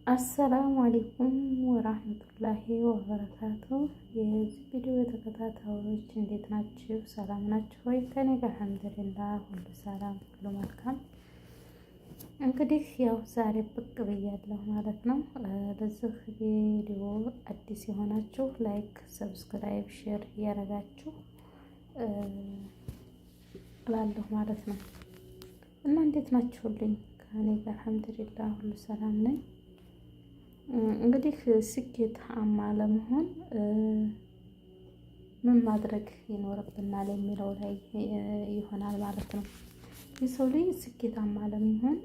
አሰላሙ አለይኩም ወራህመቱላሂ ወበረካቱ። የዚህ ቪዲዮ ተከታታዮች እንዴት ናችሁ? ሰላም ናችሁ ወይ? ከኔ ጋር አልሐምዱሊላህ ሁሉ ሰላም፣ ሁሉ መልካም። እንግዲህ ያው ዛሬ ብቅ ብያለሁ ማለት ነው። ለዚህ ቪዲዮ አዲስ የሆናችሁ ላይክ፣ ሰብስክራይብ፣ ሼር እያደረጋችሁ እላለሁ ማለት ነው። እና እንዴት ናችሁልኝ? ከኔ ጋር አልሐምዱሊላህ ሁሉ ሰላም ነኝ። እንግዲህ ስኬታማ ለመሆን ምን ማድረግ ይኖርብናል የሚለው ላይ ይሆናል ማለት ነው። የሰው ልጅ ስኬታማ ለመሆን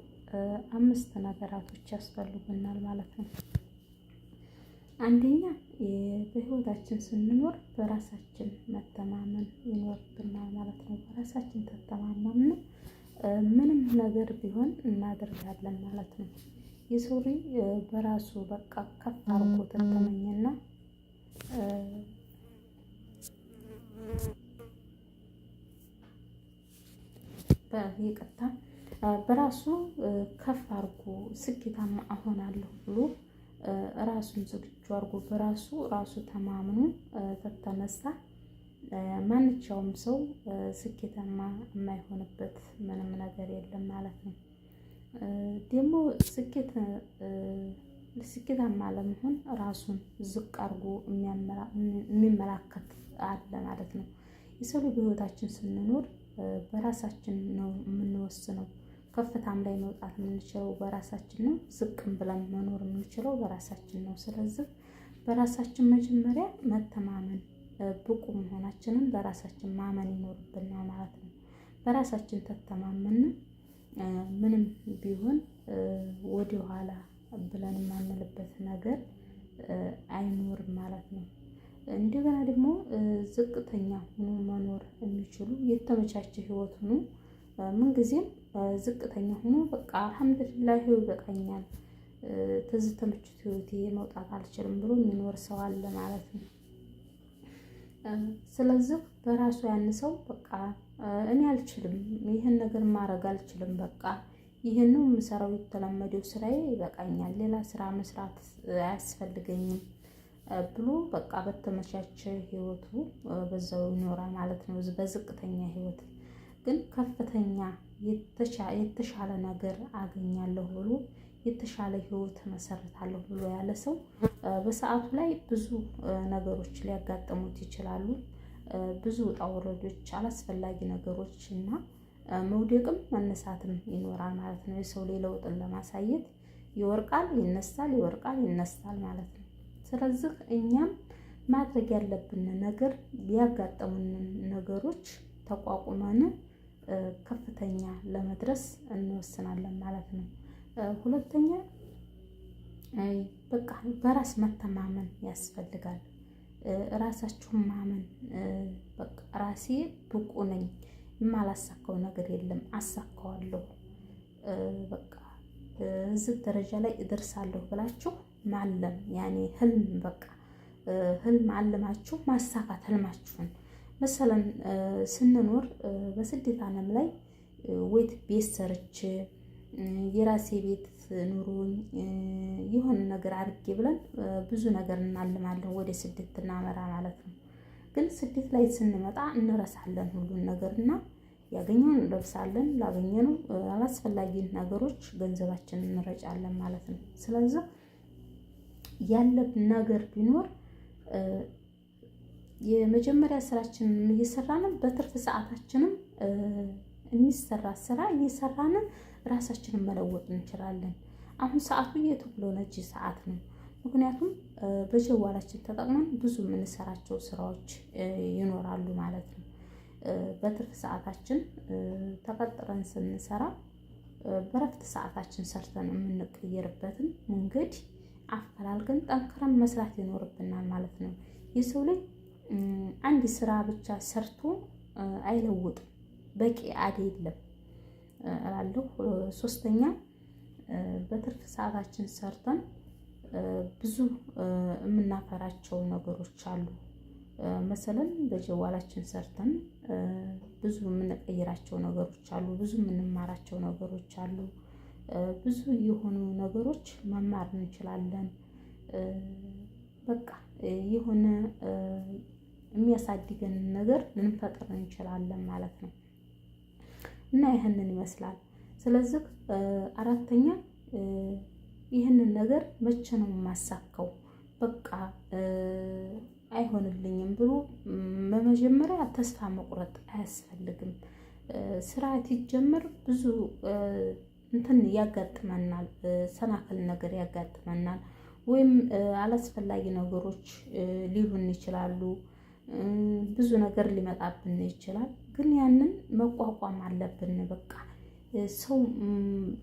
5 ነገራቶች ያስፈልጉናል ማለት ነው። አንደኛ በህይወታችን ስንኖር በራሳችን መተማመን ይኖርብናል ማለት ነው። በራሳችን ተተማመን ምንም ነገር ቢሆን እናደርጋለን ማለት ነው። የሰው ልጅ በራሱ በቃ ከፍ አድርጎ ተተመኘና በራሱ ከፍ አድርጎ ስኬታማ እሆናለሁ ብሎ ራሱን ዝግጁ አድርጎ በራሱ ተማምኖ ተተነሳ ማንኛውም ሰው ስኬታማ የማይሆንበት ምንም ነገር የለም ማለት ነው። ደግሞ ስኬታማ ለመሆን ራሱን ዝቅ አድርጎ የሚመላከት አለ ማለት ነው። የሰው ልጅ በህይወታችን ስንኖር በራሳችን ነው የምንወስነው። ከፍታም ላይ መውጣት የምንችለው በራሳችን ነው። ዝቅም ብለን መኖር የምንችለው በራሳችን ነው። ስለዚህ በራሳችን መጀመሪያ መተማመን፣ ብቁ መሆናችንን በራሳችን ማመን ይኖርብናል ማለት ነው። በራሳችን ተተማመን ምንም ቢሆን ወደ ኋላ ብለን የማንልበት ነገር አይኖርም ማለት ነው። እንደገና ደግሞ ዝቅተኛ ሆኖ መኖር የሚችሉ የተመቻቸ ህይወት ሆኖ ምንጊዜም ዝቅተኛ ሆኖ በቃ አልሐምዱሊላህ ይበቃኛል፣ ተዚህ ተመችቶ ህይወቴ መውጣት አልችልም ብሎ የሚኖር ሰው አለ ማለት ነው። ስለዚህ በራሱ ያን ሰው በቃ እኔ አልችልም፣ ይህን ነገር ማድረግ አልችልም፣ በቃ ይህን ነው የምሰራው፣ የተለመደው ስራዬ ይበቃኛል፣ ሌላ ስራ መስራት አያስፈልገኝም ብሎ በቃ በተመቻቸ ህይወቱ በዛው ይኖራል ማለት ነው። በዝቅተኛ ህይወት ግን ከፍተኛ የተሻለ ነገር አገኛለሁ ብሎ የተሻለ ህይወት መሰረታለሁ ብሎ ያለ ሰው በሰዓቱ ላይ ብዙ ነገሮች ሊያጋጥሙት ይችላሉ። ብዙ ውጣ ውረዶች፣ አላስፈላጊ ነገሮች እና መውደቅም መነሳትም ይኖራል ማለት ነው። የሰው ላይ ለውጥን ለማሳየት ይወርቃል፣ ይነሳል፣ ይወርቃል፣ ይነሳል ማለት ነው። ስለዚህ እኛም ማድረግ ያለብን ነገር ቢያጋጥሙን ነገሮች ተቋቁመን ከፍተኛ ለመድረስ እንወስናለን ማለት ነው። ሁለተኛ በቃ በራስ መተማመን ያስፈልጋል። ራሳችሁን ማመን፣ በቃ ራሴ ብቁ ነኝ፣ የማላሳካው ነገር የለም፣ አሳካዋለሁ፣ በቃ እዚህ ደረጃ ላይ እደርሳለሁ ብላችሁ ማለም፣ ያኔ ህልም፣ በቃ ህልም አልማችሁ ማሳካት ህልማችሁን። መሰለን ስንኖር በስደት ዓለም ላይ ወይት ቤት ሰርቼ የራሴ ቤት ኑሮኝ የሆነ ነገር አድርጌ ብለን ብዙ ነገር እናልማለን፣ ወደ ስደት እናመራ ማለት ነው። ግን ስደት ላይ ስንመጣ እንረሳለን ሁሉን ነገር እና ያገኘውን እንለብሳለን፣ ላገኘነው አላስፈላጊ ነገሮች ገንዘባችንን እንረጫለን ማለት ነው። ስለዚህ ያለብን ነገር ቢኖር የመጀመሪያ ስራችንን እየሰራንን በትርፍ ሰዓታችንም የሚሰራ ስራ እየሰራንን ራሳችንን መለወጥ እንችላለን። አሁን ሰዓቱ የቴክኖሎጂ ሰዓት ነው። ምክንያቱም በጀዋላችን ተጠቅመን ብዙ የምንሰራቸው ስራዎች ይኖራሉ ማለት ነው። በትርፍ ሰዓታችን ተቀጥረን ስንሰራ በረፍት ሰዓታችን ሰርተን የምንቀየርበትን መንገድ አፈላልገን ጠንክረን መስራት ይኖርብናል ማለት ነው። የሰው ልጅ አንድ ስራ ብቻ ሰርቶ አይለውጥም፣ በቂ አይደለም እላለሁ። ሶስተኛ በትርፍ ሰዓታችን ሰርተን ብዙ የምናፈራቸው ነገሮች አሉ። መሰለን በጀዋላችን ሰርተን ብዙ የምንቀይራቸው ነገሮች አሉ፣ ብዙ የምንማራቸው ነገሮች አሉ። ብዙ የሆኑ ነገሮች መማር እንችላለን። በቃ የሆነ የሚያሳድገን ነገር ልንፈጥር እንችላለን ማለት ነው። እና ይህንን ይመስላል። ስለዚህ አራተኛ ይህንን ነገር መቼ ነው የማሳካው? በቃ አይሆንልኝም ብሎ በመጀመሪያ ተስፋ መቁረጥ አያስፈልግም። ስራ ሲጀመር ብዙ እንትን ያጋጥመናል፣ ሰናክል ነገር ያጋጥመናል፣ ወይም አላስፈላጊ ነገሮች ሊሉን ይችላሉ። ብዙ ነገር ሊመጣብን ይችላል። ግን ያንን መቋቋም አለብን። በቃ ሰው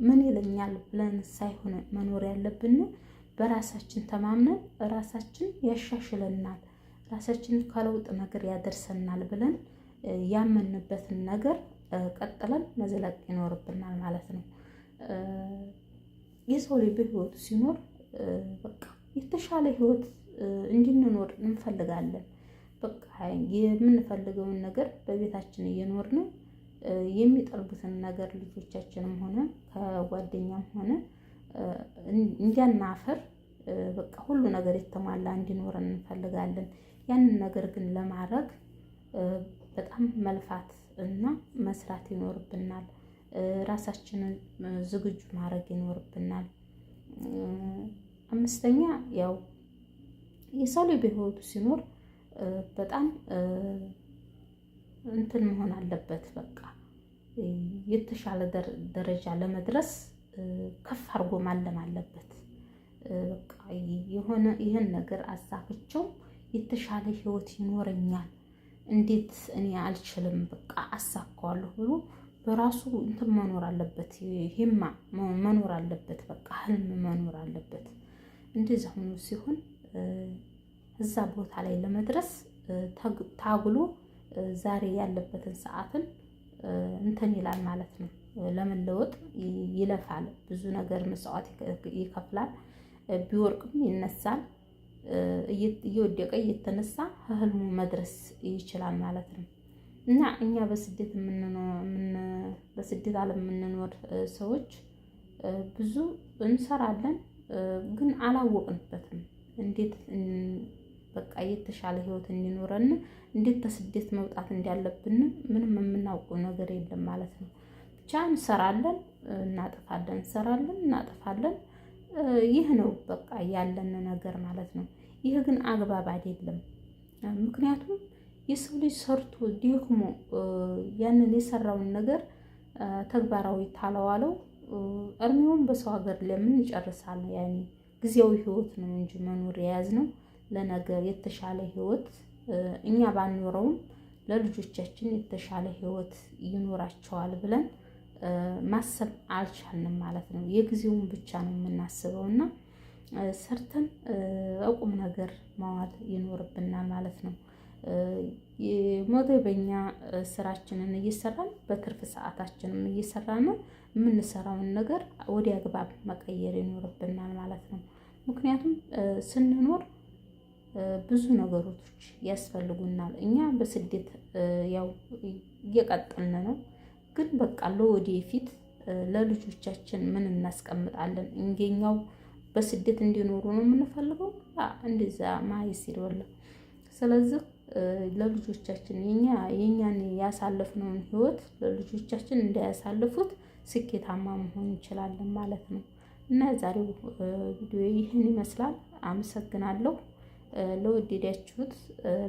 ምን ይለኛል ብለን ሳይሆን መኖር ያለብን በራሳችን ተማምነን ራሳችን ያሻሽለናል፣ ራሳችን ከለውጥ ነገር ያደርሰናል ብለን ያመንበትን ነገር ቀጥለን መዝለቅ ይኖርብናል ማለት ነው። የሰው ልጅ በህይወቱ ሲኖር በቃ የተሻለ ህይወት እንድንኖር እንፈልጋለን። በቃ የምንፈልገውን ነገር በቤታችን እየኖርን የሚጠልቡትን ነገር ልጆቻችንም ሆነ ከጓደኛም ሆነ እንዲያናፈር በቃ ሁሉ ነገር የተሟላ እንዲኖረን እንፈልጋለን። ያንን ነገር ግን ለማድረግ በጣም መልፋት እና መስራት ይኖርብናል። ራሳችንን ዝግጁ ማድረግ ይኖርብናል። አምስተኛ ያው የሰው ልጅ በህይወቱ ሲኖር በጣም እንትን መሆን አለበት። በቃ የተሻለ ደረጃ ለመድረስ ከፍ አድርጎ ማለም አለበት። በቃ የሆነ ይህን ነገር አሳክቼው የተሻለ ህይወት ይኖረኛል፣ እንዴት እኔ አልችልም፣ በቃ አሳካዋለሁ ብሎ በራሱ እንትን መኖር አለበት። ሂማ መኖር አለበት። በቃ ህልም መኖር አለበት። እንደዛ ሆኖ ሲሆን እዛ ቦታ ላይ ለመድረስ ታግሎ ዛሬ ያለበትን ሰዓትን እንትን ይላል ማለት ነው። ለመለወጥ ይለፋል። ብዙ ነገር መስዋዕት ይከፍላል። ቢወርቅም ይነሳል። እየወደቀ እየተነሳ ህልሙ መድረስ ይችላል ማለት ነው። እና እኛ በስደት ዓለም የምንኖር ሰዎች ብዙ እንሰራለን፣ ግን አላወቅንበትም። እንዴት በቃ የተሻለ ህይወት እንዲኖረን እንዴት ከስደት መውጣት እንዳለብን ምንም የምናውቀው ነገር የለም ማለት ነው። ብቻ እንሰራለን፣ እናጠፋለን፣ እንሰራለን፣ እናጠፋለን። ይህ ነው በቃ ያለን ነገር ማለት ነው። ይህ ግን አግባብ አይደለም። ምክንያቱም የሰው ልጅ ሰርቶ ደክሞ ያንን የሰራውን ነገር ተግባራዊ ታለዋለው እድሜውን በሰው ሀገር ለምን ይጨርሳል? ያኔ ጊዜያዊ ህይወት ነው እንጂ መኖር የያዝነው ለነገር የተሻለ ህይወት እኛ ባንኖረውም ለልጆቻችን የተሻለ ህይወት ይኖራቸዋል ብለን ማሰብ አልቻልንም ማለት ነው። የጊዜውን ብቻ ነው የምናስበው እና ሰርተን እቁም ነገር ማዋል ይኖርብናል ማለት ነው። መደበኛ ስራችንን እየሰራን በትርፍ ሰዓታችንም እየሰራን የምንሰራውን ነገር ወደ አግባብ መቀየር ይኖርብናል ማለት ነው። ምክንያቱም ስንኖር ብዙ ነገሮች ያስፈልጉናል። እኛ በስደት ያው እየቀጠልን ነው፣ ግን በቃ ለወደፊት ለልጆቻችን ምን እናስቀምጣለን? እንገኛው በስደት እንዲኖሩ ነው የምንፈልገው? እንደዛ ማይስ ይወላ። ስለዚህ ለልጆቻችን የኛን ያሳለፍነውን ህይወት ለልጆቻችን እንዳያሳልፉት ስኬታማ መሆን እንችላለን ማለት ነው። እና ዛሬው ቪዲዮ ይህን ይመስላል። አመሰግናለሁ። ለወደዳችሁት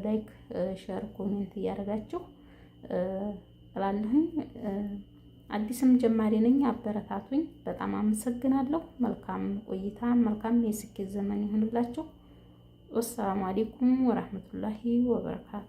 ላይክ፣ ሼር፣ ኮሜንት እያደረጋችሁ እላለሁኝ። አዲስም ጀማሪ ነኝ፣ አበረታቱኝ። በጣም አመሰግናለሁ። መልካም ቆይታ፣ መልካም የስኬት ዘመን ይሁንላችሁ። ወሰላሙ አለይኩም ወራህመቱላሂ ወበረካቱ።